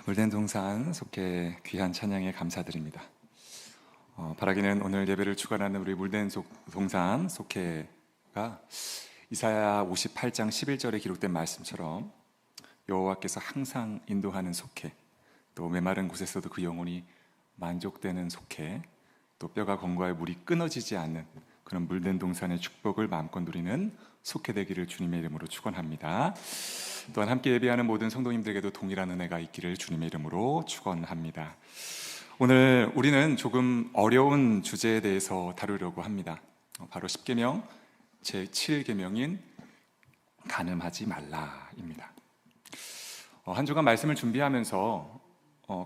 물된 동산 속해 귀한 찬양에 감사드립니다. 바라기는 오늘 예배를 주관하는 우리 물된 동산 속해가 이사야 58장 11절에 기록된 말씀처럼 여호와께서 항상 인도하는 속해, 또 메마른 곳에서도 그 영혼이 만족되는 속해, 또 뼈가 건고하여 물이 끊어지지 않는 그런 물된 동산의 축복을 마음껏 누리는 속해 되기를 주님의 이름으로 축원합니다. 또한 함께 예배하는 모든 성도님들에게도 동일한 은혜가 있기를 주님의 이름으로 축원합니다. 오늘 우리는 조금 어려운 주제에 대해서 다루려고 합니다. 바로 십계명 제7계명인 간음하지 말라입니다. 한 주간 말씀을 준비하면서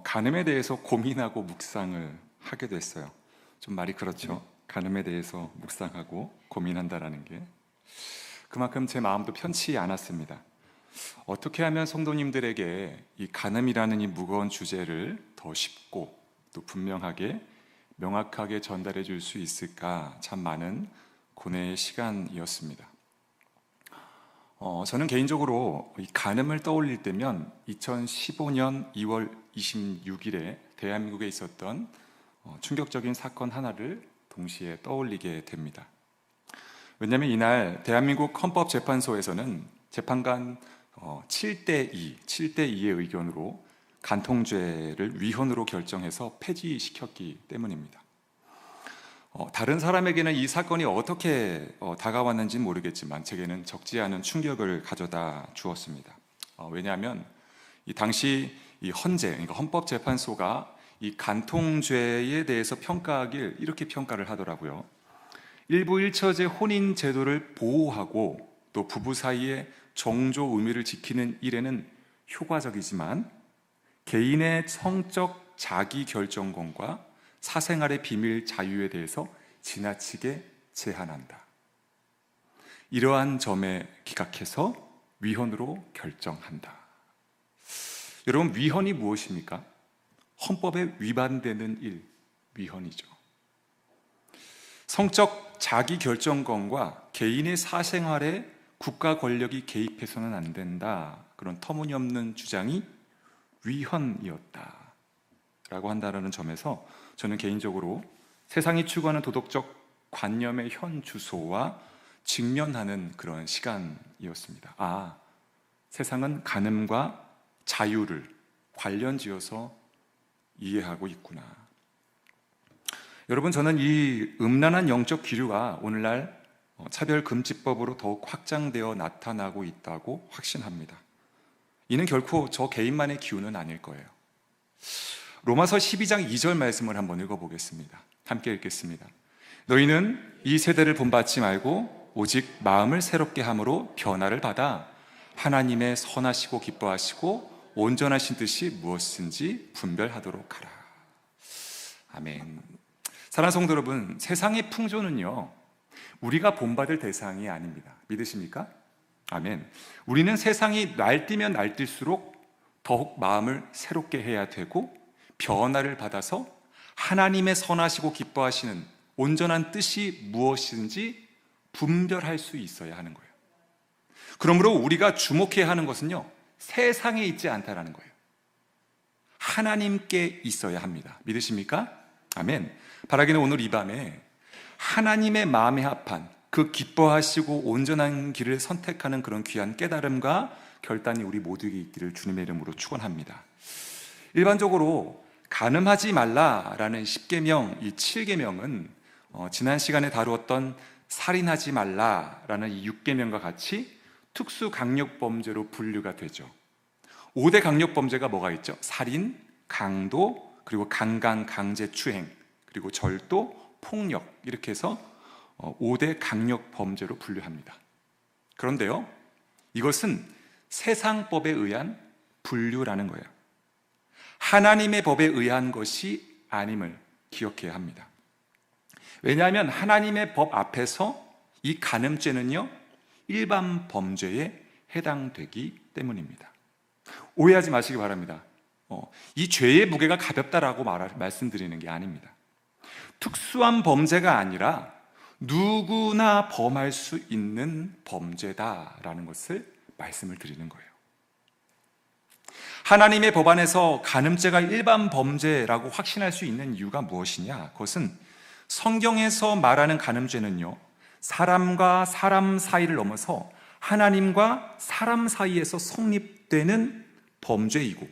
간음에 대해서 고민하고 묵상을 하게 됐어요. 좀 말이 그렇죠. 간음에 대해서 묵상하고 고민한다라는 게 그만큼 제 마음도 편치 않았습니다. 어떻게 하면 성도님들에게 이 간음이라는 이 무거운 주제를 더 쉽고 또 분명하게 명확하게 전달해 줄 수 있을까, 참 많은 고뇌의 시간이었습니다. 저는 개인적으로 이 간음을 떠올릴 때면 2015년 2월 26일에 대한민국에 있었던 충격적인 사건 하나를 동시에 떠올리게 됩니다. 왜냐하면 이날 대한민국 헌법재판소에서는 재판관 7대2의 의견으로 간통죄를 위헌으로 결정해서 폐지시켰기 때문입니다. 다른 사람에게는 이 사건이 어떻게 다가왔는지는 모르겠지만 제게는 적지 않은 충격을 가져다 주었습니다. 왜냐하면 이 당시 이 그러니까 헌법재판소가 이 간통죄에 대해서 평가하길 이렇게 평가를 하더라고요. 일부 일처제 혼인 제도를 보호하고 또 부부 사이의 정조 의무를 지키는 일에는 효과적이지만 개인의 성적 자기 결정권과 사생활의 비밀 자유에 대해서 지나치게 제한한다. 이러한 점에 기각해서 위헌으로 결정한다. 여러분, 위헌이 무엇입니까? 헌법에 위반되는 일, 위헌이죠. 성적 자기 결정권과 개인의 사생활에 국가 권력이 개입해서는 안 된다. 그런 터무니없는 주장이 위헌이었다 라고 한다는 점에서 저는 개인적으로 세상이 추구하는 도덕적 관념의 현 주소와 직면하는 그런 시간이었습니다. 세상은 간음과 자유를 관련지어서 이해하고 있구나. 여러분, 저는 이 음란한 영적 기류가 오늘날 차별금지법으로 더욱 확장되어 나타나고 있다고 확신합니다. 이는 결코 저 개인만의 기운은 아닐 거예요. 로마서 12장 2절 말씀을 한번 읽어보겠습니다. 함께 읽겠습니다. 너희는 이 세대를 본받지 말고 오직 마음을 새롭게 함으로 변화를 받아 하나님의 선하시고 기뻐하시고 온전하신 뜻이 무엇인지 분별하도록 하라. 아멘. 사랑하는 성도 여러분, 세상의 풍조는요, 우리가 본받을 대상이 아닙니다. 믿으십니까? 아멘. 우리는 세상이 날뛰면 날뛸수록 더욱 마음을 새롭게 해야 되고 변화를 받아서 하나님의 선하시고 기뻐하시는 온전한 뜻이 무엇인지 분별할 수 있어야 하는 거예요. 그러므로 우리가 주목해야 하는 것은요, 세상에 있지 않다라는 거예요. 하나님께 있어야 합니다. 믿으십니까? 아멘. 바라기는 오늘 이 밤에 하나님의 마음에 합한 그 기뻐하시고 온전한 길을 선택하는 그런 귀한 깨달음과 결단이 우리 모두에게 있기를 주님의 이름으로 축원합니다. 일반적으로 간음하지 말라라는 10계명, 이 7계명은 지난 시간에 다루었던 살인하지 말라라는 이 6계명과 같이 특수 강력범죄로 분류가 되죠. 5대 강력범죄가 뭐가 있죠? 살인, 강도, 그리고 강간, 강제추행, 그리고 절도, 폭력, 이렇게 해서 5대 강력범죄로 분류합니다. 그런데요, 이것은 세상법에 의한 분류라는 거예요. 하나님의 법에 의한 것이 아님을 기억해야 합니다. 왜냐하면 하나님의 법 앞에서 이 간음죄는요, 일반 범죄에 해당되기 때문입니다. 오해하지 마시기 바랍니다. 이 죄의 무게가 가볍다라고 말씀드리는 게 아닙니다. 특수한 범죄가 아니라 누구나 범할 수 있는 범죄다라는 것을 말씀을 드리는 거예요. 하나님의 법안에서 간음죄가 일반 범죄라고 확신할 수 있는 이유가 무엇이냐? 그것은 성경에서 말하는 간음죄는요, 사람과 사람 사이를 넘어서 하나님과 사람 사이에서 성립되는 범죄이고,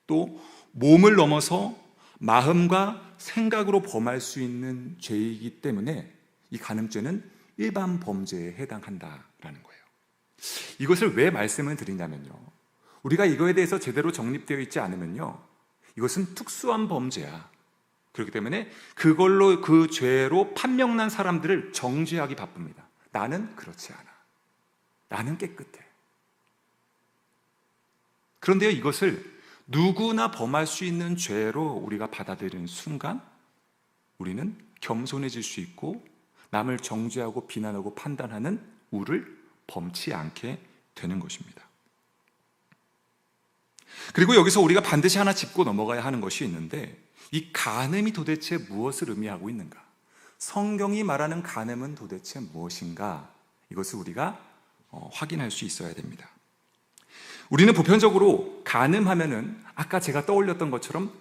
또 몸을 넘어서 마음과 생각으로 범할 수 있는 죄이기 때문에 이 간음죄는 일반 범죄에 해당한다라는 거예요. 이것을 왜 말씀을 드리냐면요, 우리가 이거에 대해서 제대로 정립되어 있지 않으면요, 이것은 특수한 범죄야. 그렇기 때문에 그걸로, 그 죄로 판명난 사람들을 정죄하기 바쁩니다. 나는 그렇지 않아. 나는 깨끗해. 그런데요, 이것을 누구나 범할 수 있는 죄로 우리가 받아들이는 순간 우리는 겸손해질 수 있고 남을 정죄하고 비난하고 판단하는 우를 범치 않게 되는 것입니다. 그리고 여기서 우리가 반드시 하나 짚고 넘어가야 하는 것이 있는데, 이 간음이 도대체 무엇을 의미하고 있는가? 성경이 말하는 간음은 도대체 무엇인가? 이것을 우리가 확인할 수 있어야 됩니다. 우리는 보편적으로 간음하면은 아까 제가 떠올렸던 것처럼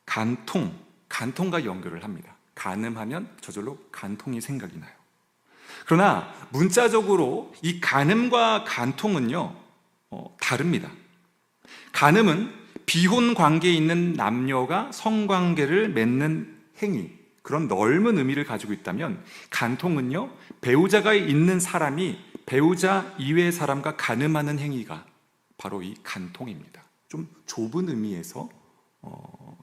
간통과 연결을 합니다. 간음하면 저절로 간통이 생각이 나요. 그러나 문자적으로 이 간음과 간통은요, 다릅니다. 간음은 비혼 관계에 있는 남녀가 성관계를 맺는 행위, 그런 넓은 의미를 가지고 있다면, 간통은요, 배우자가 있는 사람이 배우자 이외의 사람과 간음하는 행위가 바로 이 간통입니다. 좀 좁은 의미에서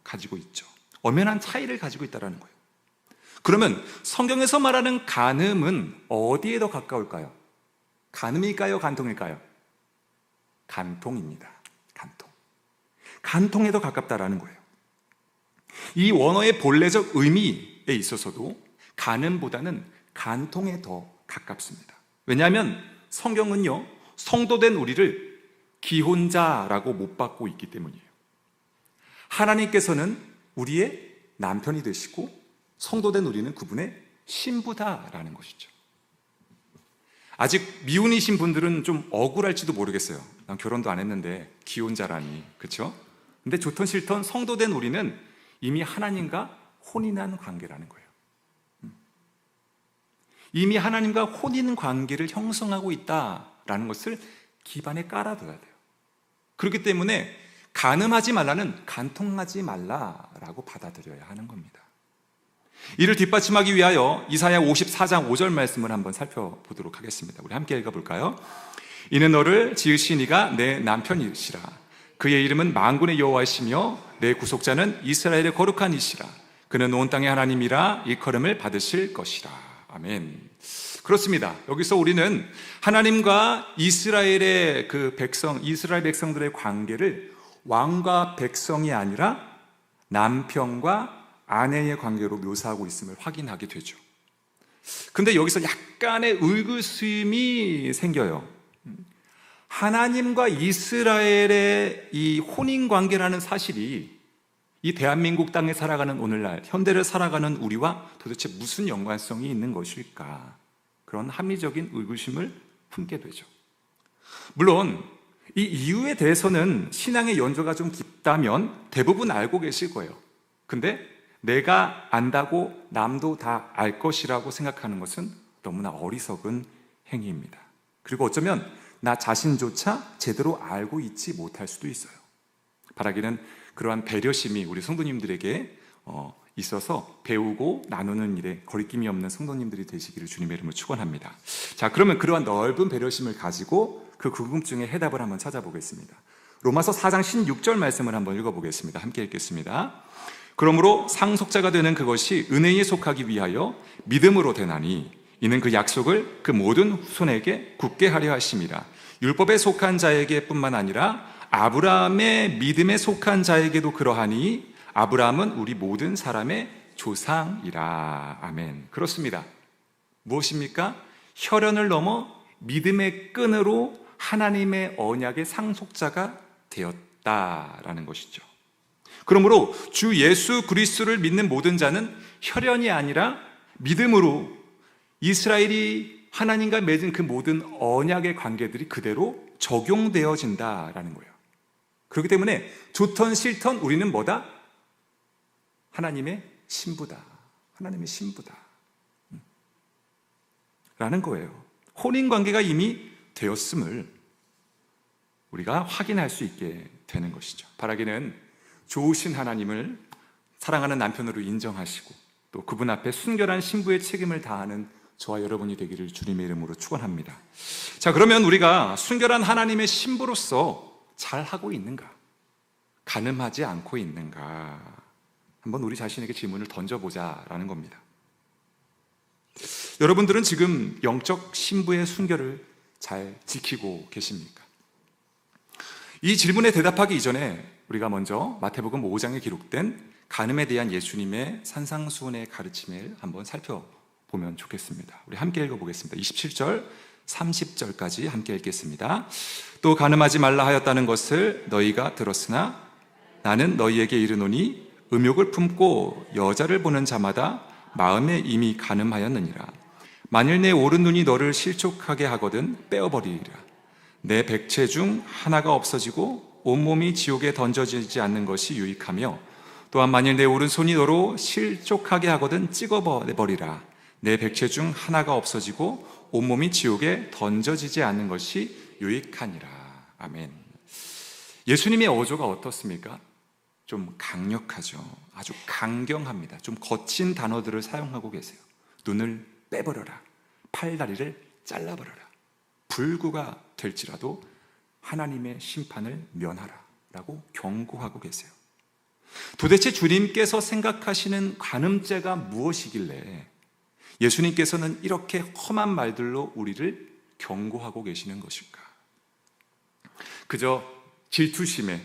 가지고 있죠. 엄연한 차이를 가지고 있다는 거예요. 그러면 성경에서 말하는 간음은 어디에 더 가까울까요? 간음일까요? 간통일까요? 간통입니다. 간통에 더 가깝다라는 거예요. 이 원어의 본래적 의미에 있어서도 간음보다는 간통에 더 가깝습니다. 왜냐하면 성경은요, 성도된 우리를 기혼자라고 못 받고 있기 때문이에요. 하나님께서는 우리의 남편이 되시고 성도된 우리는 그분의 신부다라는 것이죠. 아직 미혼이신 분들은 좀 억울할지도 모르겠어요. 난 결혼도 안 했는데 기혼자라니, 그렇죠? 근데 좋든 싫든 성도된 우리는 이미 하나님과 혼인한 관계라는 거예요. 이미 하나님과 혼인 관계를 형성하고 있다라는 것을 기반에 깔아둬야 돼요. 그렇기 때문에 간음하지 말라는 간통하지 말라라고 받아들여야 하는 겁니다. 이를 뒷받침하기 위하여 이사야 54장 5절 말씀을 한번 살펴보도록 하겠습니다. 우리 함께 읽어볼까요? 이는 너를 지으신 이가 내 남편이시라. 그의 이름은 만군의 여호와이시며 내 구속자는 이스라엘의 거룩한 이시라. 그는 온 땅의 하나님이라 일컬음을 받으실 것이라. 아멘. 그렇습니다. 여기서 우리는 하나님과 이스라엘의 이스라엘 백성들의 관계를 왕과 백성이 아니라 남편과 아내의 관계로 묘사하고 있음을 확인하게 되죠. 근데 여기서 약간의 의구심이 생겨요. 하나님과 이스라엘의 이 혼인 관계라는 사실이 이 대한민국 땅에 살아가는 오늘날 현대를 살아가는 우리와 도대체 무슨 연관성이 있는 것일까? 그런 합리적인 의구심을 품게 되죠. 물론 이 이유에 대해서는 신앙의 연조가 좀 깊다면 대부분 알고 계실 거예요. 근데 내가 안다고 남도 다 알 것이라고 생각하는 것은 너무나 어리석은 행위입니다. 그리고 어쩌면 나 자신조차 제대로 알고 있지 못할 수도 있어요. 바라기는 그러한 배려심이 우리 성도님들에게 있어서 배우고 나누는 일에 거리낌이 없는 성도님들이 되시기를 주님의 이름으로 축원합니다. 자, 그러면 그러한 넓은 배려심을 가지고 그 궁금증에 해답을 한번 찾아보겠습니다. 로마서 4장 16절 말씀을 한번 읽어보겠습니다. 함께 읽겠습니다. 그러므로 상속자가 되는 그것이 은혜에 속하기 위하여 믿음으로 되나니 이는 그 약속을 그 모든 후손에게 굳게 하려 하심이라. 율법에 속한 자에게 뿐만 아니라 아브라함의 믿음에 속한 자에게도 그러하니 아브라함은 우리 모든 사람의 조상이라. 아멘. 그렇습니다. 무엇입니까? 혈연을 넘어 믿음의 끈으로 하나님의 언약의 상속자가 되었다라는 것이죠. 그러므로 주 예수 그리스도를 믿는 모든 자는 혈연이 아니라 믿음으로 이스라엘이 하나님과 맺은 그 모든 언약의 관계들이 그대로 적용되어진다라는 거예요. 그렇기 때문에 좋던 싫던 우리는 뭐다? 하나님의 신부다. 하나님의 신부다. 라는 거예요. 혼인관계가 이미 되었음을 우리가 확인할 수 있게 되는 것이죠. 바라기는 좋으신 하나님을 사랑하는 남편으로 인정하시고 또 그분 앞에 순결한 신부의 책임을 다하는 저와 여러분이 되기를 주님의 이름으로 축원합니다. 자, 그러면 우리가 순결한 하나님의 신부로서 잘하고 있는가? 간음하지 않고 있는가? 한번 우리 자신에게 질문을 던져보자라는 겁니다. 여러분들은 지금 영적 신부의 순결을 잘 지키고 계십니까? 이 질문에 대답하기 이전에 우리가 먼저 마태복음 5장에 기록된 간음에 대한 예수님의 산상수훈의 가르침을 한번 살펴보면 좋겠습니다. 우리 함께 읽어보겠습니다. 27절, 30절까지 함께 읽겠습니다. 또 간음하지 말라 하였다는 것을 너희가 들었으나 나는 너희에게 이르노니 음욕을 품고 여자를 보는 자마다 마음에 이미 간음하였느니라. 만일 내 오른 눈이 너를 실족하게 하거든 빼어버리리라. 내 백체 중 하나가 없어지고 온몸이 지옥에 던져지지 않는 것이 유익하며 또한 만일 내 오른손이 너로 실족하게 하거든 찍어버리라. 내 백체 중 하나가 없어지고 온몸이 지옥에 던져지지 않는 것이 유익하니라. 아멘. 예수님의 어조가 어떻습니까? 좀 강력하죠. 아주 강경합니다. 좀 거친 단어들을 사용하고 계세요. 눈을 빼버려라. 팔다리를 잘라버려라. 불구가 될지라도 하나님의 심판을 면하라 라고 경고하고 계세요. 도대체 주님께서 생각하시는 간음죄가 무엇이길래 예수님께서는 이렇게 험한 말들로 우리를 경고하고 계시는 것일까? 그저 질투심에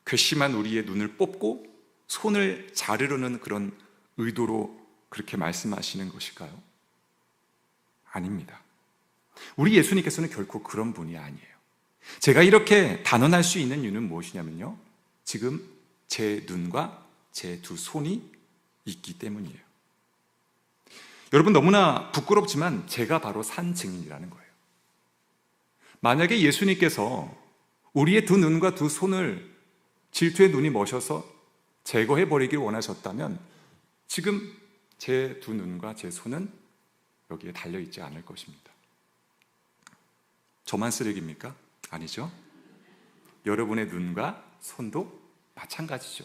괘씸한 우리의 눈을 뽑고 손을 자르려는 그런 의도로 그렇게 말씀하시는 것일까요? 아닙니다. 우리 예수님께서는 결코 그런 분이 아니에요. 제가 이렇게 단언할 수 있는 이유는 무엇이냐면요, 지금 제 눈과 제 두 손이 있기 때문이에요. 여러분, 너무나 부끄럽지만 제가 바로 산 증인이라는 거예요. 만약에 예수님께서 우리의 두 눈과 두 손을 질투의 눈이 머셔서 제거해버리길 원하셨다면 지금 제 두 눈과 제 손은 여기에 달려있지 않을 것입니다. 저만 쓰레기입니까? 아니죠. 여러분의 눈과 손도 마찬가지죠.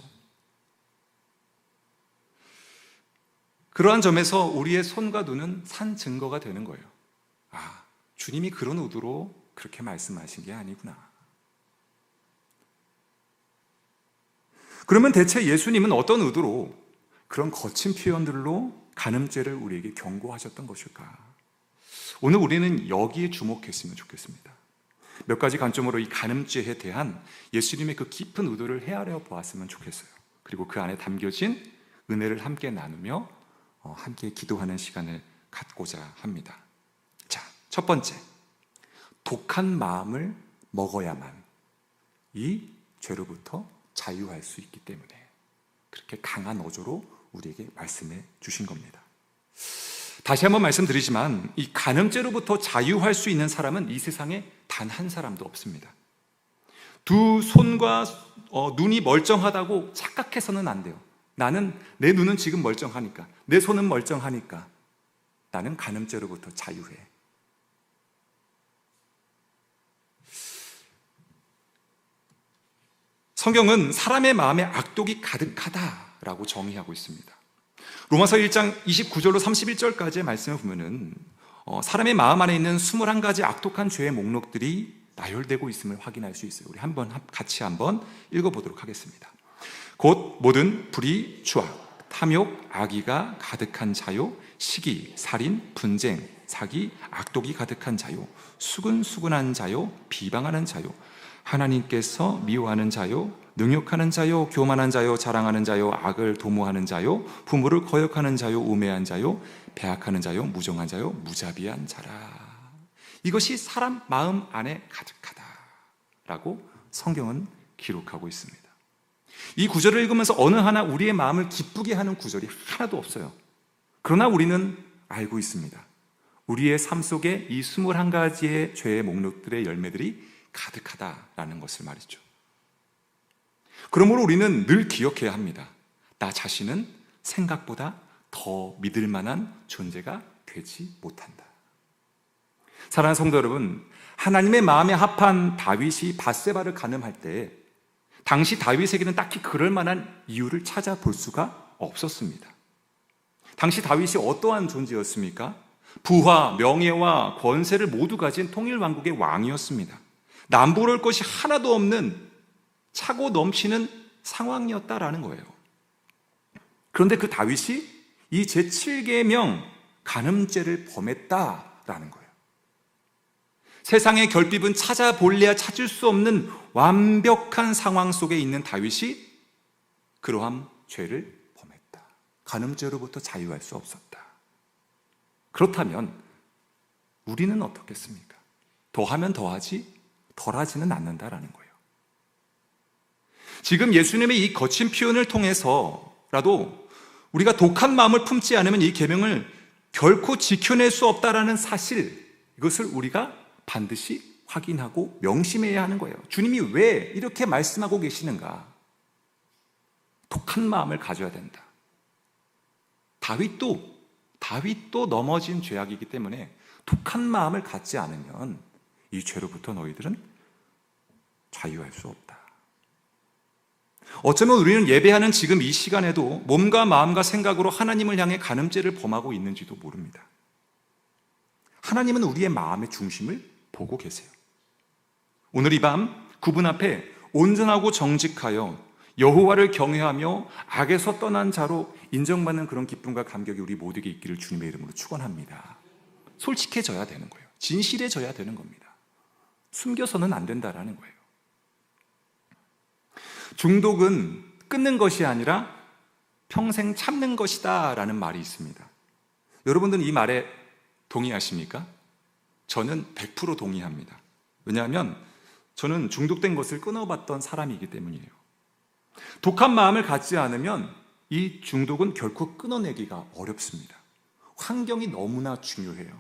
그러한 점에서 우리의 손과 눈은 산 증거가 되는 거예요. 아, 주님이 그런 의도로 그렇게 말씀하신 게 아니구나. 그러면 대체 예수님은 어떤 의도로 그런 거친 표현들로 간음죄를 우리에게 경고하셨던 것일까? 오늘 우리는 여기에 주목했으면 좋겠습니다. 몇 가지 관점으로 이 간음죄에 대한 예수님의 그 깊은 의도를 헤아려 보았으면 좋겠어요. 그리고 그 안에 담겨진 은혜를 함께 나누며 함께 기도하는 시간을 갖고자 합니다. 자, 첫 번째, 독한 마음을 먹어야만 이 죄로부터 자유할 수 있기 때문에 그렇게 강한 어조로 우리에게 말씀해 주신 겁니다. 다시 한번 말씀드리지만 이 간음죄로부터 자유할 수 있는 사람은 이 세상에 단 한 사람도 없습니다. 두 손과 눈이 멀쩡하다고 착각해서는 안 돼요. 내 눈은 지금 멀쩡하니까, 내 손은 멀쩡하니까 나는 간음죄로부터 자유해. 성경은 사람의 마음에 악독이 가득하다라고 정의하고 있습니다. 로마서 1장 29절로 31절까지의 말씀을 보면은 사람의 마음 안에 있는 21가지 악독한 죄의 목록들이 나열되고 있음을 확인할 수 있어요. 우리 같이 한번 읽어보도록 하겠습니다. 곧 모든 불의, 추악, 탐욕, 악의가 가득한 자요, 시기, 살인, 분쟁, 사기, 악독이 가득한 자요, 수근수근한 자요, 비방하는 자요, 하나님께서 미워하는 자요, 능욕하는 자요, 교만한 자요, 자랑하는 자요, 악을 도모하는 자요, 부모를 거역하는 자요, 우매한 자요, 배악하는 자요, 무정한 자요, 무자비한 자라. 이것이 사람 마음 안에 가득하다라고 성경은 기록하고 있습니다. 이 구절을 읽으면서 어느 하나 우리의 마음을 기쁘게 하는 구절이 하나도 없어요. 그러나 우리는 알고 있습니다. 우리의 삶 속에 이 21가지의 죄의 목록들의 열매들이 가득하다라는 것을 말이죠. 그러므로 우리는 늘 기억해야 합니다. 나 자신은 생각보다 더 믿을 만한 존재가 되지 못한다. 사랑하는 성도 여러분, 하나님의 마음에 합한 다윗이 밧세바를 간음할 때 당시 다윗에게는 딱히 그럴 만한 이유를 찾아볼 수가 없었습니다. 당시 다윗이 어떠한 존재였습니까? 부와 명예와 권세를 모두 가진 통일왕국의 왕이었습니다. 남부러울 것이 하나도 없는 차고 넘치는 상황이었다라는 거예요. 그런데 그 다윗이 이 제7계명 간음죄를 범했다라는 거예요. 세상의 결핍은 찾아볼래야 찾을 수 없는 완벽한 상황 속에 있는 다윗이 그러한 죄를 범했다. 간음죄로부터 자유할 수 없었다. 그렇다면 우리는 어떻겠습니까? 더하면 더하지 덜하지는 않는다라는 거예요. 지금 예수님의 이 거친 표현을 통해서라도 우리가 독한 마음을 품지 않으면 이 계명을 결코 지켜낼 수 없다라는 사실, 이것을 우리가 반드시 확인하고 명심해야 하는 거예요. 주님이 왜 이렇게 말씀하고 계시는가? 독한 마음을 가져야 된다. 다윗도 넘어진 죄악이기 때문에 독한 마음을 갖지 않으면 이 죄로부터 너희들은 자유할 수 없다. 어쩌면 우리는 예배하는 지금 이 시간에도 몸과 마음과 생각으로 하나님을 향해 간음죄를 범하고 있는지도 모릅니다. 하나님은 우리의 마음의 중심을 보고 계세요. 오늘 이 밤 그분 앞에 온전하고 정직하여 여호와를 경외하며 악에서 떠난 자로 인정받는 그런 기쁨과 감격이 우리 모두에게 있기를 주님의 이름으로 축원합니다. 솔직해져야 되는 거예요. 진실해져야 되는 겁니다. 숨겨서는 안 된다라는 거예요. 중독은 끊는 것이 아니라 평생 참는 것이다 라는 말이 있습니다. 여러분들은 이 말에 동의하십니까? 저는 100% 동의합니다. 왜냐하면 저는 중독된 것을 끊어봤던 사람이기 때문이에요. 독한 마음을 갖지 않으면 이 중독은 결코 끊어내기가 어렵습니다. 환경이 너무나 중요해요.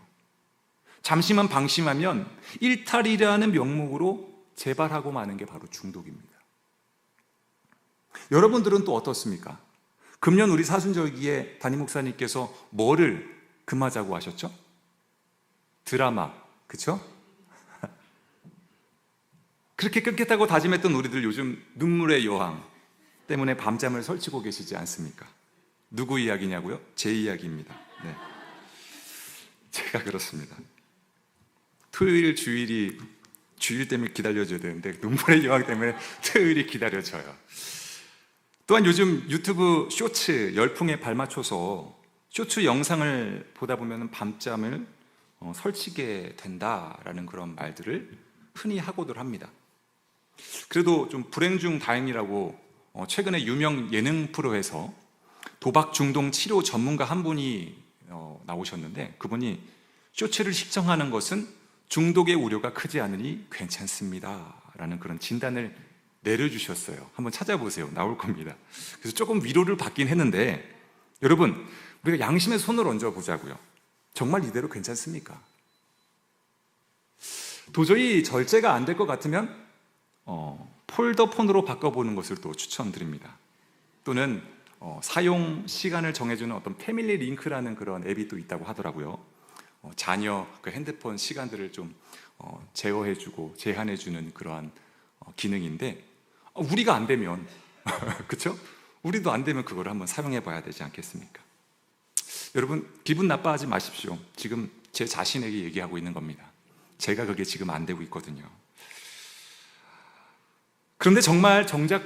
잠시만 방심하면 일탈이라는 명목으로 재발하고 마는 게 바로 중독입니다. 여러분들은 또 어떻습니까? 금년 우리 사순절기에 담임 목사님께서 뭐를 금하자고 하셨죠? 드라마, 그쵸? 그렇게 끊겠다고 다짐했던 우리들 요즘 눈물의 여왕 때문에 밤잠을 설치고 계시지 않습니까? 누구 이야기냐고요? 제 이야기입니다. 네. 제가 그렇습니다. 토요일, 주일 때문에 기다려줘야 되는데 눈물의 여왕 때문에 토요일이 기다려져요. 또한 요즘 유튜브 쇼츠 열풍에 발맞춰서 쇼츠 영상을 보다 보면 밤잠을 설치게 된다라는 그런 말들을 흔히 하고들 합니다. 그래도 좀 불행 중 다행이라고 최근에 유명 예능 프로에서 도박 중독 치료 전문가 한 분이 나오셨는데 그분이 쇼츠를 시청하는 것은 중독의 우려가 크지 않으니 괜찮습니다 라는 그런 진단을 내려주셨어요. 한번 찾아보세요. 나올 겁니다. 그래서 조금 위로를 받긴 했는데 여러분, 우리가 양심의 손을 얹어 보자고요. 정말 이대로 괜찮습니까? 도저히 절제가 안 될 것 같으면 폴더폰으로 바꿔보는 것을 또 추천드립니다. 또는 사용 시간을 정해주는 어떤 패밀리 링크라는 그런 앱이 또 있다고 하더라고요. 자녀 그 핸드폰 시간들을 좀 제어해주고 제한해주는 그러한 기능인데 우리가 안 되면 그렇죠? 우리도 안 되면 그걸 한번 사용해 봐야 되지 않겠습니까? 여러분 기분 나빠하지 마십시오. 지금 제 자신에게 얘기하고 있는 겁니다. 제가 그게 지금 안 되고 있거든요. 그런데 정말 정작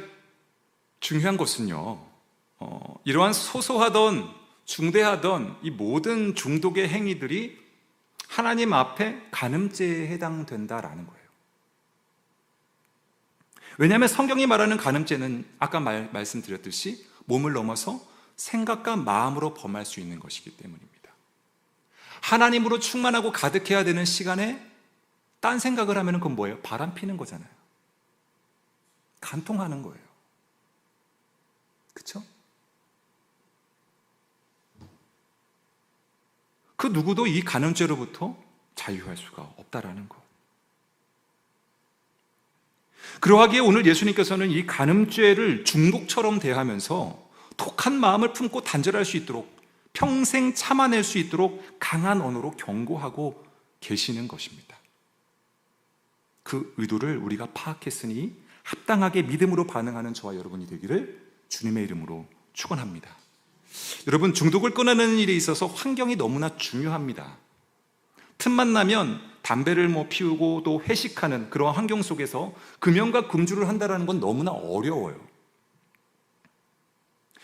중요한 것은요, 이러한 소소하던 중대하던 이 모든 중독의 행위들이 하나님 앞에 간음죄에 해당된다라는 거예요. 왜냐하면 성경이 말하는 간음죄는 아까 말씀드렸듯이 몸을 넘어서 생각과 마음으로 범할 수 있는 것이기 때문입니다. 하나님으로 충만하고 가득해야 되는 시간에 딴 생각을 하면 그건 뭐예요? 바람 피는 거잖아요. 간통하는 거예요. 그렇죠? 그 누구도 이 간음죄로부터 자유할 수가 없다라는 것. 그러하기에 오늘 예수님께서는 이 간음죄를 중독처럼 대하면서 독한 마음을 품고 단절할 수 있도록, 평생 참아낼 수 있도록 강한 언어로 경고하고 계시는 것입니다. 그 의도를 우리가 파악했으니 합당하게 믿음으로 반응하는 저와 여러분이 되기를 주님의 이름으로 축원합니다. 여러분, 중독을 끊어내는 일에 있어서 환경이 너무나 중요합니다. 틈만 나면 담배를 피우고 또 회식하는 그러한 환경 속에서 금연과 금주를 한다는 건 너무나 어려워요.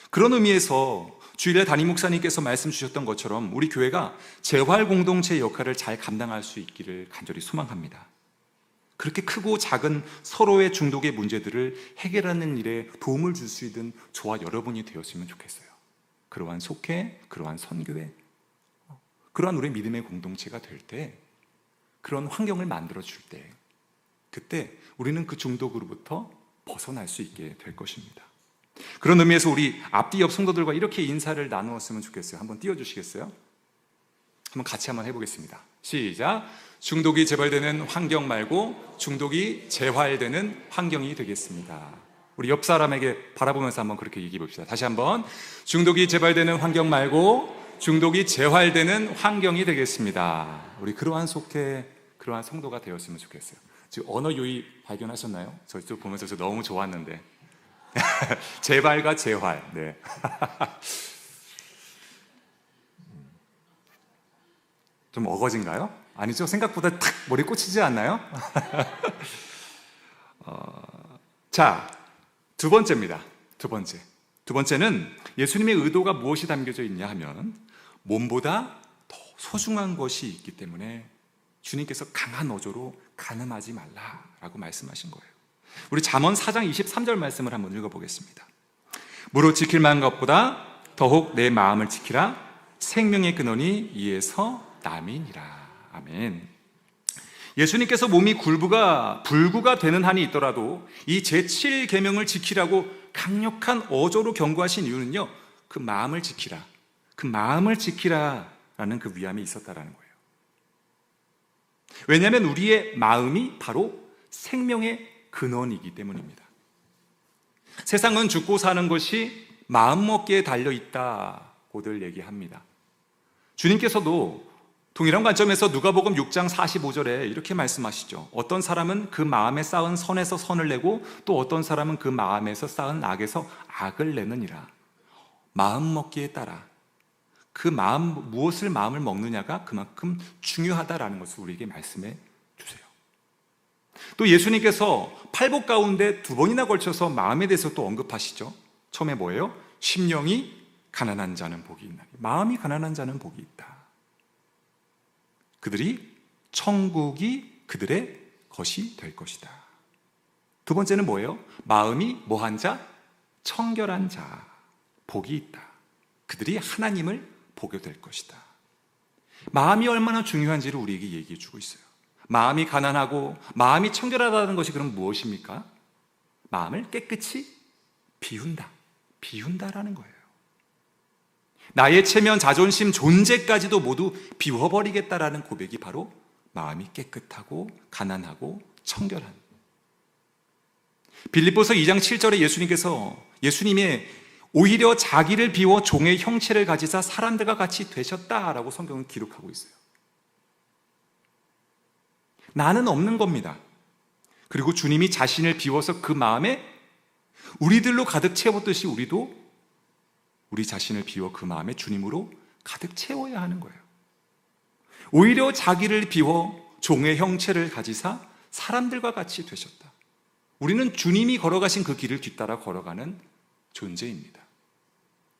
그런 의미에서 주일에 담임 목사님께서 말씀 주셨던 것처럼 우리 교회가 재활 공동체의 역할을 잘 감당할 수 있기를 간절히 소망합니다. 그렇게 크고 작은 서로의 중독의 문제들을 해결하는 일에 도움을 줄 수 있는 저와 여러분이 되었으면 좋겠어요. 그러한 속회, 그러한 선교회, 그러한 우리 믿음의 공동체가 될 때, 그런 환경을 만들어 줄 때, 그때 우리는 그 중독으로부터 벗어날 수 있게 될 것입니다. 그런 의미에서 우리 앞뒤 옆 성도들과 이렇게 인사를 나누었으면 좋겠어요. 한번 띄워주시겠어요? 한번 같이 한번 해보겠습니다. 시작. 중독이 재발되는 환경 말고 중독이 재활되는 환경이 되겠습니다. 우리 옆 사람에게 바라보면서 한번 그렇게 얘기해 봅시다. 다시 한번. 중독이 재발되는 환경 말고 중독이 재활되는 환경이 되겠습니다. 우리 그러한 속해, 그러한 성도가 되었으면 좋겠어요. 지금 언어 유희 발견하셨나요? 저 보면서 저 너무 좋았는데. 재발과 재활. 네. 좀 어거진가요? 아니죠? 생각보다 탁 머리 꽂히지 않나요? 자, 두 번째입니다. 두 번째는 예수님의 의도가 무엇이 담겨져 있냐 하면 몸보다 더 소중한 것이 있기 때문에 주님께서 강한 어조로 간음하지 말라라고 말씀하신 거예요. 우리 잠언 4장 23절 말씀을 한번 읽어보겠습니다. 무릇 지킬 만한 것보다 더욱 내 마음을 지키라. 생명의 근원이 이에서 남이니라. 아멘. 예수님께서 몸이 불구가 되는 한이 있더라도 이 제7계명을 지키라고 강력한 어조로 경고하신 이유는요, 그 마음을 지키라라는 그 위함이 있었다라는 거예요. 왜냐하면 우리의 마음이 바로 생명의 근원이기 때문입니다. 세상은 죽고 사는 것이 마음먹기에 달려있다고들 얘기합니다. 주님께서도 동일한 관점에서 누가복음 6장 45절에 이렇게 말씀하시죠. 어떤 사람은 그 마음에 쌓은 선에서 선을 내고 또 어떤 사람은 그 마음에서 쌓은 악에서 악을 내느니라. 마음 먹기에 따라 그 마음, 무엇을 마음을 먹느냐가 그만큼 중요하다라는 것을 우리에게 말씀해 주세요. 또 예수님께서 팔복 가운데 2번이나 걸쳐서 마음에 대해서 또 언급하시죠. 처음에 뭐예요? 심령이 가난한 자는 복이 있나니. 마음이 가난한 자는 복이 있다. 그들이 천국이 그들의 것이 될 것이다. 두 번째는 뭐예요? 마음이 뭐한 자? 청결한 자. 복이 있다. 그들이 하나님을 보게 될 것이다. 마음이 얼마나 중요한지를 우리에게 얘기해 주고 있어요. 마음이 가난하고 마음이 청결하다는 것이 그럼 무엇입니까? 마음을 깨끗이 비운다라는 거예요. 나의 체면, 자존심, 존재까지도 모두 비워버리겠다라는 고백이 바로 마음이 깨끗하고 가난하고 청결한. 빌립보서 2장 7절에 예수님의 오히려 자기를 비워 종의 형체를 가지사 사람들과 같이 되셨다라고 성경은 기록하고 있어요. 나는 없는 겁니다. 그리고 주님이 자신을 비워서 그 마음에 우리들로 가득 채웠듯이 우리도 우리 자신을 비워 그 마음에 주님으로 가득 채워야 하는 거예요. 오히려 자기를 비워 종의 형체를 가지사 사람들과 같이 되셨다. 우리는 주님이 걸어가신 그 길을 뒤따라 걸어가는 존재입니다.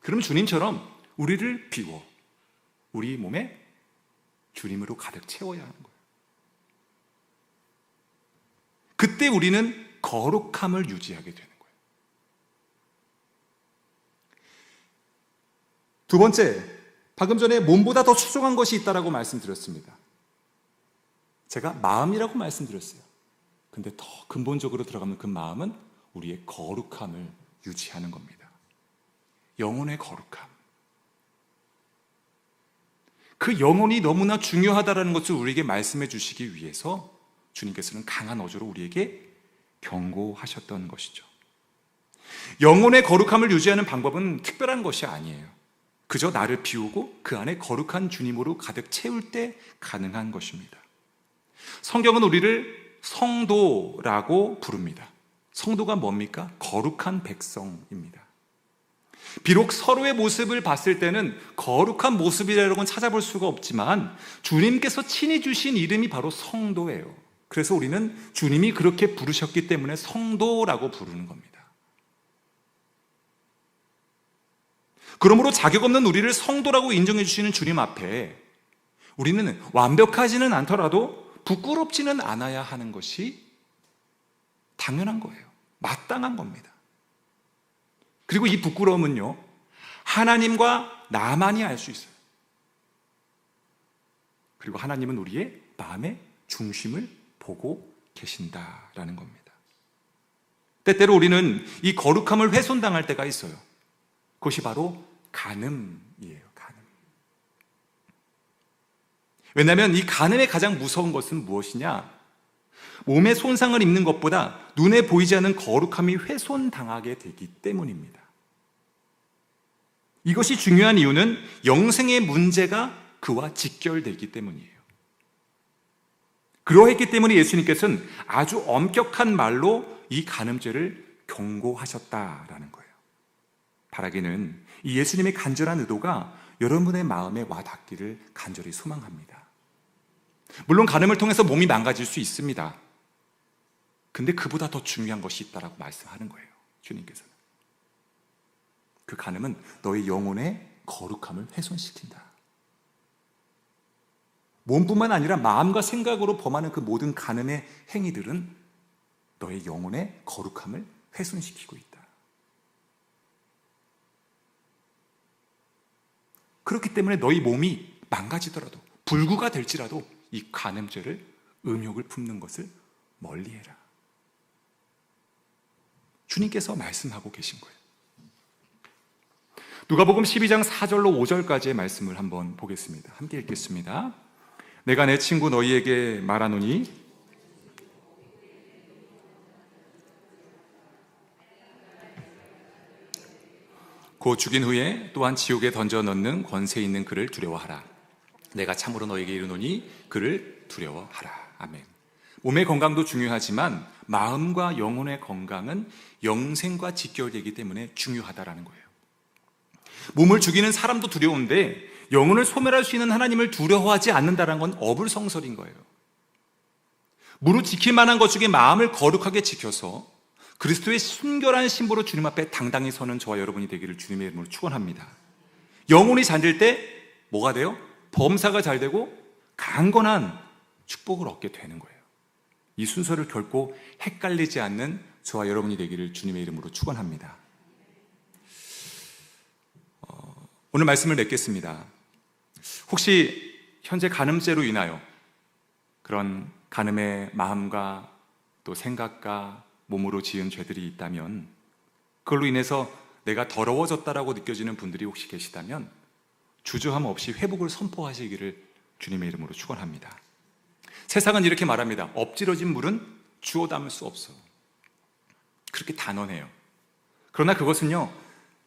그럼 주님처럼 우리를 비워 우리 몸에 주님으로 가득 채워야 하는 거예요. 그때 우리는 거룩함을 유지하게 되는 거예요. 두 번째, 방금 전에 몸보다 더 소중한 것이 있다라고 말씀드렸습니다. 제가 마음이라고 말씀드렸어요. 근데 더 근본적으로 들어가면 그 마음은 우리의 거룩함을 유지하는 겁니다. 영혼의 거룩함. 그 영혼이 너무나 중요하다는 것을 우리에게 말씀해 주시기 위해서 주님께서는 강한 어조로 우리에게 경고하셨던 것이죠. 영혼의 거룩함을 유지하는 방법은 특별한 것이 아니에요. 그저 나를 비우고 그 안에 거룩한 주님으로 가득 채울 때 가능한 것입니다. 성경은 우리를 성도라고 부릅니다. 성도가 뭡니까? 거룩한 백성입니다. 비록 서로의 모습을 봤을 때는 거룩한 모습이라고는 찾아볼 수가 없지만 주님께서 친히 주신 이름이 바로 성도예요. 그래서 우리는 주님이 그렇게 부르셨기 때문에 성도라고 부르는 겁니다. 그러므로 자격 없는 우리를 성도라고 인정해 주시는 주님 앞에 우리는 완벽하지는 않더라도 부끄럽지는 않아야 하는 것이 당연한 거예요. 마땅한 겁니다. 그리고 이 부끄러움은요, 하나님과 나만이 알 수 있어요. 그리고 하나님은 우리의 마음의 중심을 보고 계신다라는 겁니다. 때때로 우리는 이 거룩함을 훼손당할 때가 있어요. 그것이 바로 간음이에요. 간음. 왜냐하면 이 간음의 가장 무서운 것은 무엇이냐? 몸에 손상을 입는 것보다 눈에 보이지 않는 거룩함이 훼손당하게 되기 때문입니다. 이것이 중요한 이유는 영생의 문제가 그와 직결되기 때문이에요. 그러했기 때문에 예수님께서는 아주 엄격한 말로 이 간음죄를 경고하셨다라는 거예요. 바라기는 이 예수님의 간절한 의도가 여러분의 마음에 와닿기를 간절히 소망합니다. 물론 간음을 통해서 몸이 망가질 수 있습니다. 근데 그보다 더 중요한 것이 있다라고 말씀하는 거예요. 주님께서는. 그 간음은 너의 영혼의 거룩함을 훼손시킨다. 몸뿐만 아니라 마음과 생각으로 범하는 그 모든 간음의 행위들은 너의 영혼의 거룩함을 훼손시키고 있다. 그렇기 때문에 너희 몸이 망가지더라도 불구가 될지라도 이 간음죄를 음욕을 품는 것을 멀리해라. 주님께서 말씀하고 계신 거예요. 누가복음 12장 4절로 5절까지의 말씀을 한번 보겠습니다. 함께 읽겠습니다. 내가 내 친구 너희에게 말하노니 곧 죽인 후에 또한 지옥에 던져 넣는 권세 있는 그를 두려워하라. 내가 참으로 너에게 이르노니 그를 두려워하라. 아멘. 몸의 건강도 중요하지만 마음과 영혼의 건강은 영생과 직결되기 때문에 중요하다라는 거예요. 몸을 죽이는 사람도 두려운데 영혼을 소멸할 수 있는 하나님을 두려워하지 않는다는 건 어불성설인 거예요. 무릇 지킬 만한 것 중에 마음을 거룩하게 지켜서 그리스도의 순결한 신부로 주님 앞에 당당히 서는 저와 여러분이 되기를 주님의 이름으로 축원합니다. 영혼이 잠들 때 뭐가 돼요? 범사가 잘 되고 강건한 축복을 얻게 되는 거예요. 이 순서를 결코 헷갈리지 않는 저와 여러분이 되기를 주님의 이름으로 축원합니다. 오늘 말씀을 맺겠습니다. 혹시 현재 간음죄로 인하여 그런 간음의 마음과 또 생각과 몸으로 지은 죄들이 있다면 그걸로 인해서 내가 더러워졌다라고 느껴지는 분들이 혹시 계시다면 주저함 없이 회복을 선포하시기를 주님의 이름으로 축원합니다. 세상은 이렇게 말합니다. 엎질러진 물은 주워 담을 수 없어. 그렇게 단언해요. 그러나 그것은요,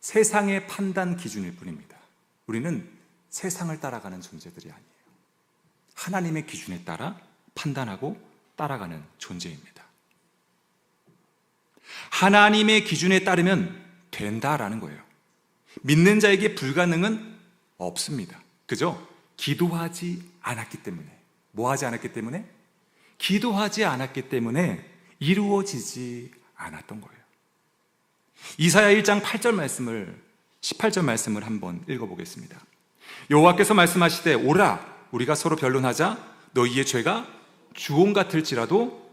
세상의 판단 기준일 뿐입니다. 우리는 세상을 따라가는 존재들이 아니에요. 하나님의 기준에 따라 판단하고 따라가는 존재입니다. 하나님의 기준에 따르면 된다라는 거예요. 믿는 자에게 불가능은 없습니다. 그죠? 기도하지 않았기 때문에. 뭐 하지 않았기 때문에? 기도하지 않았기 때문에 이루어지지 않았던 거예요. 이사야 1장 8절 말씀을 18절 말씀을 한번 읽어보겠습니다. 여호와께서 말씀하시되 오라 우리가 서로 변론하자. 너희의 죄가 주홍 같을지라도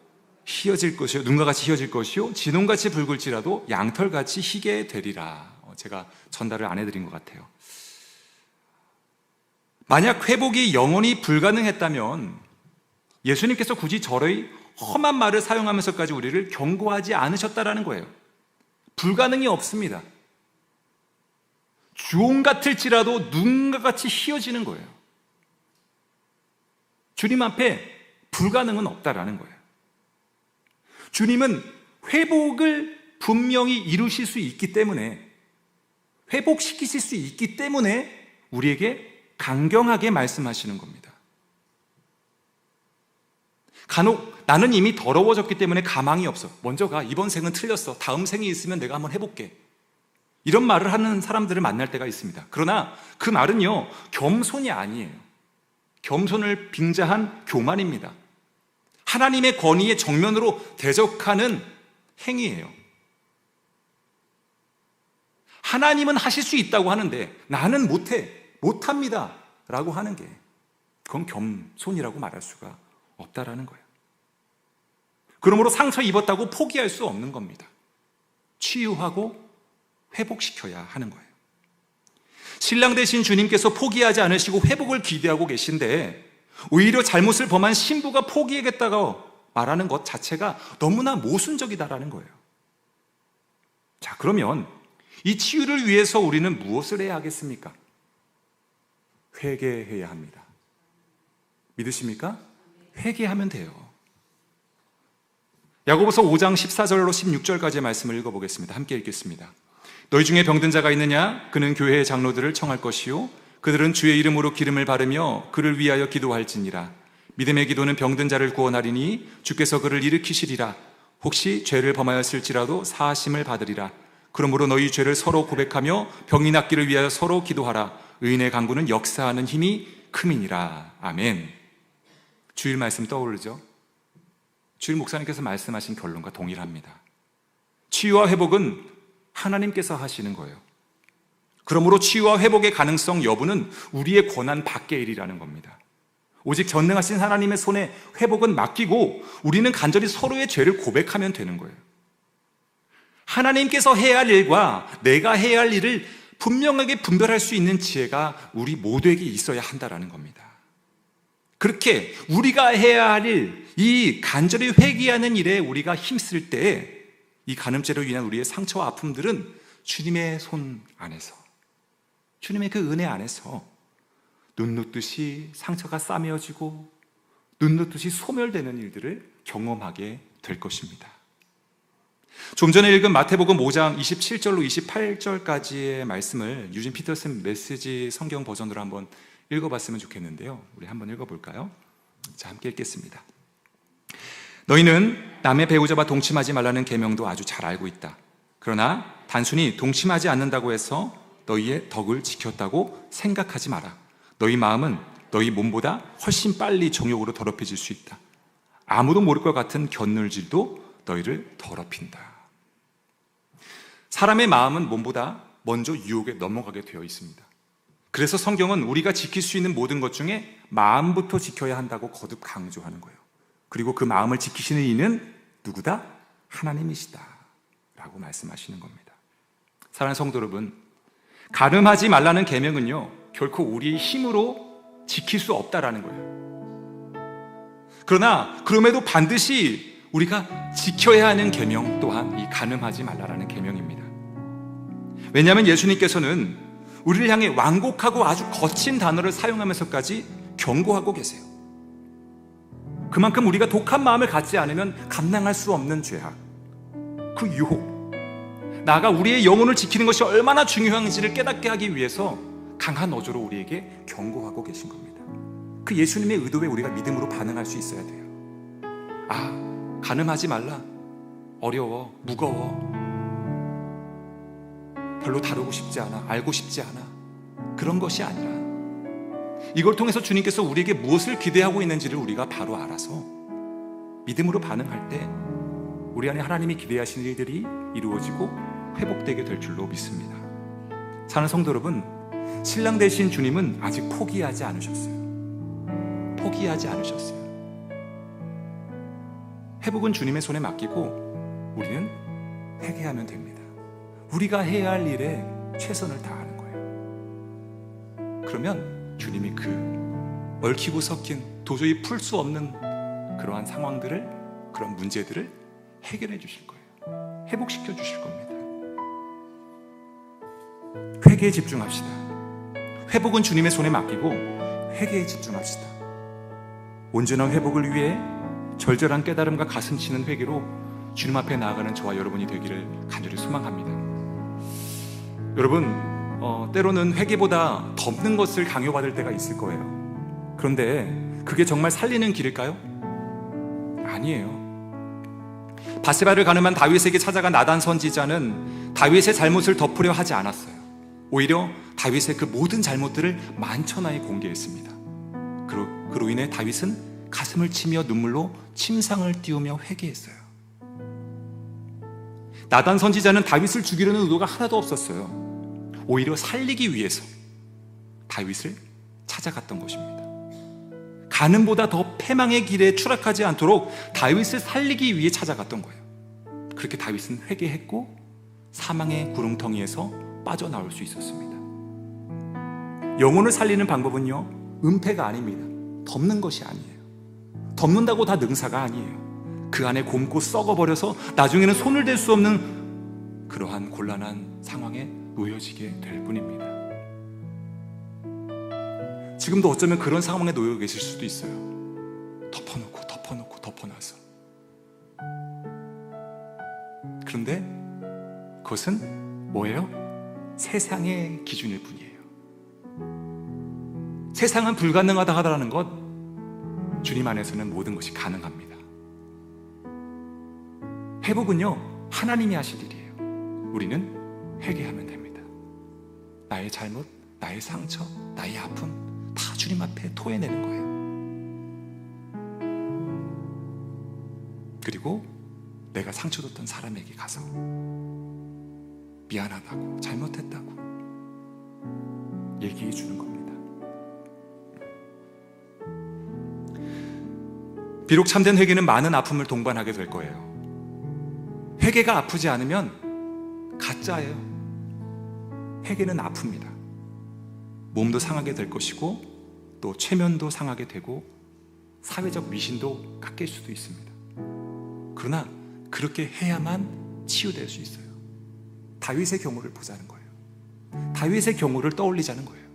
희어질 것이요 눈과 같이 희어질 것이요 진홍같이 붉을지라도 양털같이 희게 되리라. 제가 전달을 안 해드린 것 같아요. 만약 회복이 영원히 불가능했다면 예수님께서 굳이 저의 험한 말을 사용하면서까지 우리를 경고하지 않으셨다라는 거예요. 불가능이 없습니다. 주홍 같을지라도 눈과 같이 희어지는 거예요. 주님 앞에 불가능은 없다라는 거예요. 주님은 회복을 분명히 이루실 수 있기 때문에, 회복시키실 수 있기 때문에 우리에게 강경하게 말씀하시는 겁니다. 간혹 나는 이미 더러워졌기 때문에 가망이 없어. 먼저 가. 이번 생은 틀렸어. 다음 생이 있으면 내가 한번 해볼게. 이런 말을 하는 사람들을 만날 때가 있습니다. 그러나 그 말은요, 겸손이 아니에요. 겸손을 빙자한 교만입니다. 하나님의 권위에 정면으로 대적하는 행위예요. 하나님은 하실 수 있다고 하는데 나는 못합니다 라고 하는 게, 그건 겸손이라고 말할 수가 없다라는 거예요. 그러므로 상처 입었다고 포기할 수 없는 겁니다. 치유하고 회복시켜야 하는 거예요. 신랑 되신 주님께서 포기하지 않으시고 회복을 기대하고 계신데, 오히려 잘못을 범한 신부가 포기하겠다고 말하는 것 자체가 너무나 모순적이다라는 거예요. 자, 그러면 이 치유를 위해서 우리는 무엇을 해야 하겠습니까? 회개해야 합니다. 믿으십니까? 회개하면 돼요. 야고보서 5장 14절로 16절까지의 말씀을 읽어보겠습니다. 함께 읽겠습니다. 너희 중에 병든 자가 있느냐? 그는 교회의 장로들을 청할 것이요 그들은 주의 이름으로 기름을 바르며 그를 위하여 기도할지니라. 믿음의 기도는 병든 자를 구원하리니 주께서 그를 일으키시리라. 혹시 죄를 범하였을지라도 사하심을 받으리라. 그러므로 너희 죄를 서로 고백하며 병이 낫기를 위하여 서로 기도하라. 의인의 강구는 역사하는 힘이 큼이니라. 아멘. 주일 말씀 떠오르죠? 주일 목사님께서 말씀하신 결론과 동일합니다. 치유와 회복은 하나님께서 하시는 거예요. 그러므로 치유와 회복의 가능성 여부는 우리의 권한 밖의 일이라는 겁니다. 오직 전능하신 하나님의 손에 회복은 맡기고 우리는 간절히 서로의 죄를 고백하면 되는 거예요. 하나님께서 해야 할 일과 내가 해야 할 일을 분명하게 분별할 수 있는 지혜가 우리 모두에게 있어야 한다는 겁니다. 그렇게 우리가 해야 할 일, 이 간절히 회개하는 일에 우리가 힘쓸 때 이 간음죄로 인한 우리의 상처와 아픔들은 주님의 손 안에서, 주님의 그 은혜 안에서 눈 녹듯이 상처가 싸매어지고 눈 녹듯이 소멸되는 일들을 경험하게 될 것입니다. 좀 전에 읽은 마태복음 5장 27절로 28절까지의 말씀을 유진 피터슨 메시지 성경 버전으로 한번 읽어봤으면 좋겠는데요. 우리 한번 읽어볼까요? 자, 함께 읽겠습니다. 너희는 남의 배우자와 동침하지 말라는 계명도 아주 잘 알고 있다. 그러나 단순히 동침하지 않는다고 해서 너희의 덕을 지켰다고 생각하지 마라. 너희 마음은 너희 몸보다 훨씬 빨리 정욕으로 더럽혀질 수 있다. 아무도 모를 것 같은 곁눈질도 너희를 더럽힌다. 사람의 마음은 몸보다 먼저 유혹에 넘어가게 되어 있습니다. 그래서 성경은 우리가 지킬 수 있는 모든 것 중에 마음부터 지켜야 한다고 거듭 강조하는 거예요. 그리고 그 마음을 지키시는 이는 누구다? 하나님이시다 라고 말씀하시는 겁니다. 사랑하는 성도 여러분, 간음하지 말라는 계명은요 결코 우리의 힘으로 지킬 수 없다라는 거예요. 그러나 그럼에도 반드시 우리가 지켜야 하는 계명 또한 이 간음하지 말라라는 계명입니다. 왜냐하면 예수님께서는 우리를 향해 완곡하고 아주 거친 단어를 사용하면서까지 경고하고 계세요. 그만큼 우리가 독한 마음을 갖지 않으면 감당할 수 없는 죄악, 그 유혹, 나아가 우리의 영혼을 지키는 것이 얼마나 중요한지를 깨닫게 하기 위해서 강한 어조로 우리에게 경고하고 계신 겁니다. 그 예수님의 의도에 우리가 믿음으로 반응할 수 있어야 돼요. 아, 간음하지 말라. 어려워, 무거워, 별로 다루고 싶지 않아, 알고 싶지 않아. 그런 것이 아니라 이걸 통해서 주님께서 우리에게 무엇을 기대하고 있는지를 우리가 바로 알아서 믿음으로 반응할 때 우리 안에 하나님이 기대하시는 일들이 이루어지고 회복되게 될 줄로 믿습니다. 사랑하는 성도 여러분, 신랑 되신 주님은 아직 포기하지 않으셨어요. 포기하지 않으셨어요. 회복은 주님의 손에 맡기고 우리는 회개하면 됩니다. 우리가 해야 할 일에 최선을 다하는 거예요. 그러면 주님이 그 얽히고 섞인 도저히 풀 수 없는 그러한 상황들을, 그런 문제들을 해결해 주실 거예요. 회복시켜 주실 겁니다. 회개에 집중합시다. 회복은 주님의 손에 맡기고 회개에 집중합시다. 온전한 회복을 위해 절절한 깨달음과 가슴 치는 회개로 주님 앞에 나아가는 저와 여러분이 되기를 간절히 소망합니다. 여러분, 때로는 회개보다 덮는 것을 강요받을 때가 있을 거예요. 그런데 그게 정말 살리는 길일까요? 아니에요. 바세바를 가늠한 다윗에게 찾아간 나단 선지자는 다윗의 잘못을 덮으려 하지 않았어요. 오히려 다윗의 그 모든 잘못들을 만천하에 공개했습니다. 그로 인해 다윗은 가슴을 치며 눈물로 침상을 띄우며 회개했어요. 나단 선지자는 다윗을 죽이려는 의도가 하나도 없었어요. 오히려 살리기 위해서 다윗을 찾아갔던 것입니다. 가늠보다 더 패망의 길에 추락하지 않도록 다윗을 살리기 위해 찾아갔던 거예요. 그렇게 다윗은 회개했고 사망의 구렁텅이에서 빠져나올 수 있었습니다. 영혼을 살리는 방법은요, 은폐가 아닙니다. 덮는 것이 아니에요. 덮는다고 다 능사가 아니에요. 그 안에 곰고 썩어버려서 나중에는 손을 댈 수 없는 그러한 곤란한 상황에 놓여지게 될 뿐입니다. 지금도 어쩌면 그런 상황에 놓여 계실 수도 있어요. 덮어놔서. 그런데 그것은 뭐예요? 세상의 기준일 뿐이에요. 세상은 불가능하다 하더라는 것, 주님 안에서는 모든 것이 가능합니다. 회복은요, 하나님이 하실 일이에요. 우리는 회개하면 됩니다. 나의 잘못, 나의 상처, 나의 아픔 다 주님 앞에 토해내는 거예요. 그리고 내가 상처 줬던 사람에게 가서 미안하다고, 잘못했다고 얘기해 주는 겁니다. 비록 참된 회개는 많은 아픔을 동반하게 될 거예요. 회개가 아프지 않으면 가짜예요. 회개는 아픕니다. 몸도 상하게 될 것이고 또 체면도 상하게 되고 사회적 위신도 깎일 수도 있습니다. 그러나 그렇게 해야만 치유될 수 있어요. 다윗의 경우를 보자는 거예요. 다윗의 경우를 떠올리자는 거예요.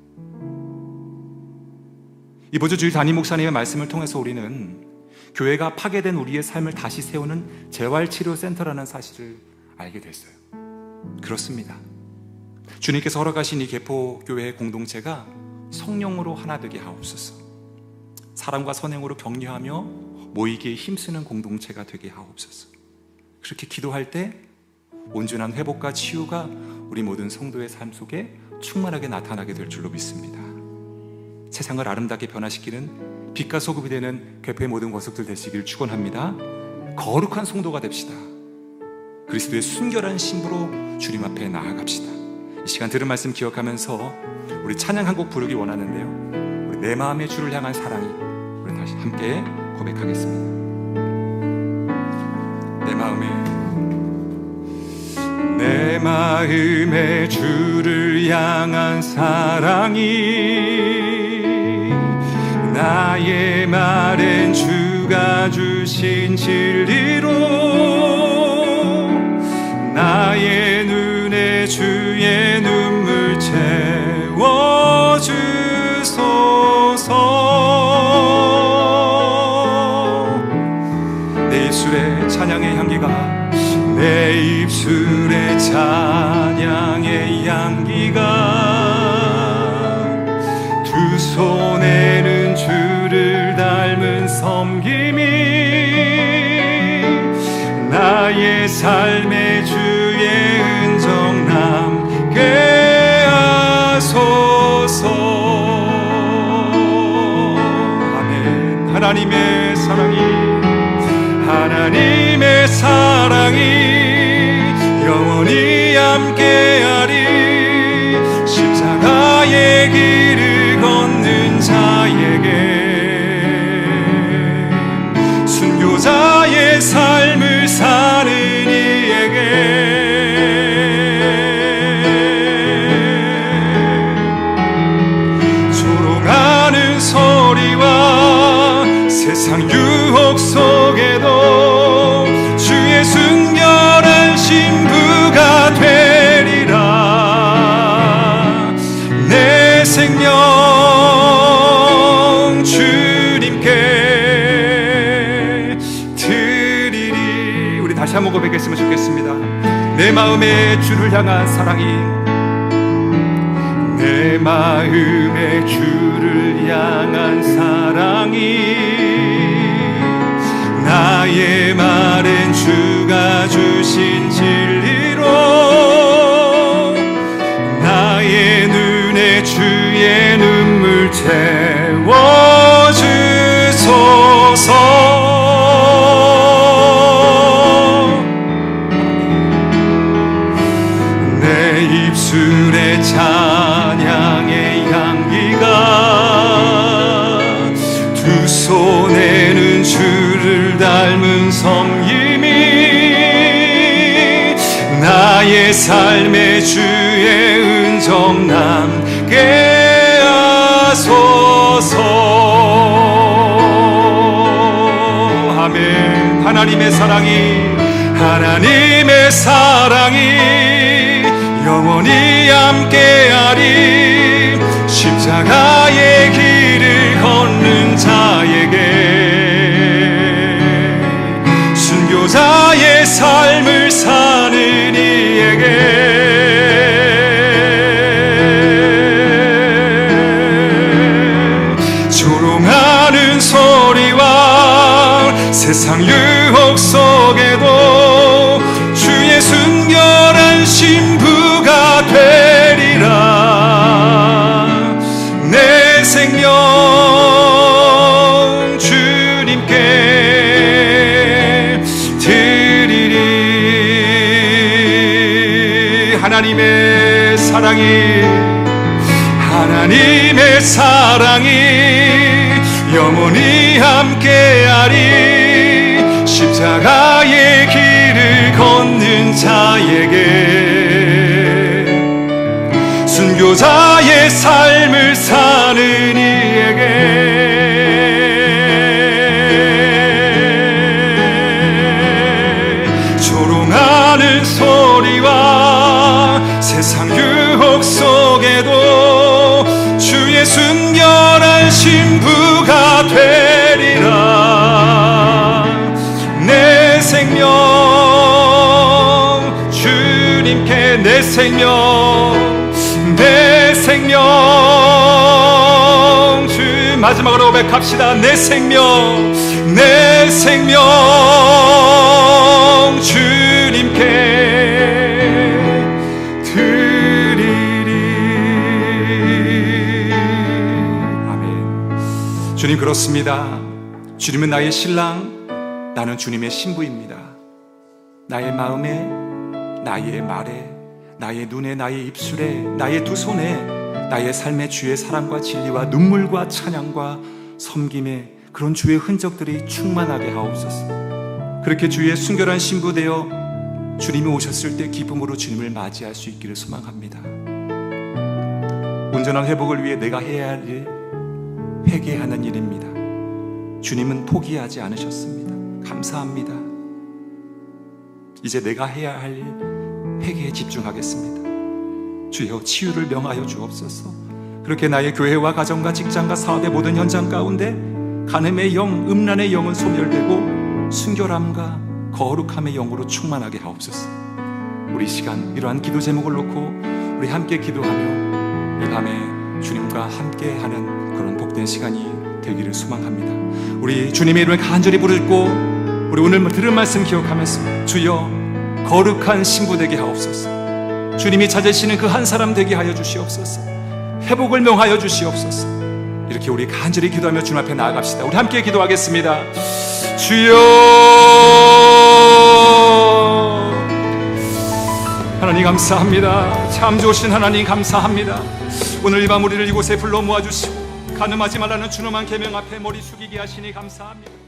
이번 주 주일 담임 목사님의 말씀을 통해서 우리는 교회가 파괴된 우리의 삶을 다시 세우는 재활치료센터라는 사실을 알게 됐어요. 그렇습니다. 주님께서 허락하신 이 개포교회 공동체가 성령으로 하나 되게 하옵소서. 사랑과 선행으로 격려하며 모이기에 힘쓰는 공동체가 되게 하옵소서. 그렇게 기도할 때 온전한 회복과 치유가 우리 모든 성도의 삶 속에 충만하게 나타나게 될 줄로 믿습니다. 세상을 아름답게 변화시키는 빛과 소금이 되는 개포의 모든 권속들 되시길 축원합니다. 거룩한 성도가 됩시다. 그리스도의 순결한 신부로 주님 앞에 나아갑시다. 이 시간 들은 말씀 기억하면서 우리 찬양 한 곡 부르기 원하는데요, 우리 내 마음의 주를 향한 사랑이, 우리 다시 함께 고백하겠습니다. 내 마음의 주를 향한 사랑이 나의 말엔 주가 주신 진리로 나의 눈에 주의 눈물 채워주소서. 내 입술에 찬양의 향기가, 내 입술에 찬양의 향기가, 두 손에는 주를 닮은 섬김이 나의 삶의 주의 흔적 남게 하소서. 아멘. 하나님의 사랑이 영원히 함께하리. 십자가의 길을 걷는 자에게, 순교자의 삶을 사는 이에게, 조롱하는 소리와 세상 유혹 속에도 주의 순결한 신부가 되리라. 내 생명 주님께 드리리. 우리 다시 한번 내 마음에 주를 향한 사랑이, 내 마음에 주를 향한 사랑이, 나의 말은 주가 주신 진리로, 나의 눈에 주의 눈물 채워주소서. 내 입술에 찬양의 향기가, 두 손에는 주를 닮은 섬김이, 나의 삶에 주의 은정 남게 하소서. 아멘. 하나님의 사랑이, 하나님의 사랑이 영원히 함께하리. 십자가의 길을 걷는 자에게, 순교자의 삶을 사는 이에게, 조롱하는 소리와 세상 유혹 속에도 주의 순결한 신부가 되리라. 내 생명 주님께 드리리. 하나님의 사랑이, 하나님의 사랑이 영원히 함께하리. 십자가의 길을 걷는 자에게, 순교자의 삶을 사는 이에게, 조롱하는 소리와 세상 유혹 속에도 주의 순결한 신부가 되리라. 내 생명 주님께, 내 생명, 내 생명 주, 마지막으로 고백합시다. 내 생명, 내 생명 주님께 드리리. 아멘. 주님, 그렇습니다. 주님은 나의 신랑, 나는 주님의 신부입니다. 나의 마음에, 나의 말에, 나의 눈에, 나의 입술에, 나의 두 손에, 나의 삶의 주의 사랑과 진리와 눈물과 찬양과 섬김에 그런 주의 흔적들이 충만하게 하옵소서. 그렇게 주의 순결한 신부 되어 주님이 오셨을 때 기쁨으로 주님을 맞이할 수 있기를 소망합니다. 온전한 회복을 위해 내가 해야 할 일, 회개하는 일입니다. 주님은 포기하지 않으셨습니다. 감사합니다. 이제 내가 해야 할 일, 회개에 집중하겠습니다. 주여, 치유를 명하여 주옵소서. 그렇게 나의 교회와 가정과 직장과 사업의 모든 현장 가운데 간음의 영, 음란의 영은 소멸되고 순결함과 거룩함의 영으로 충만하게 하옵소서. 우리 시간 이러한 기도 제목을 놓고 우리 함께 기도하며 이 밤에 주님과 함께하는 그런 복된 시간이 되기를 소망합니다. 우리 주님의 이름을 간절히 부르고 우리 오늘 들은 말씀 기억하면서 주여, 거룩한 신부 되게 하옵소서. 주님이 찾으시는 그 한 사람 되게 하여 주시옵소서. 회복을 명하여 주시옵소서. 이렇게 우리 간절히 기도하며 주님 앞에 나아갑시다. 우리 함께 기도하겠습니다. 주여, 하나님 감사합니다. 참 좋으신 하나님 감사합니다. 오늘 이 밤 우리를 이곳에 불러 모아주시고 간음하지 말라는 준엄한 계명 앞에 머리 숙이게 하시니 감사합니다.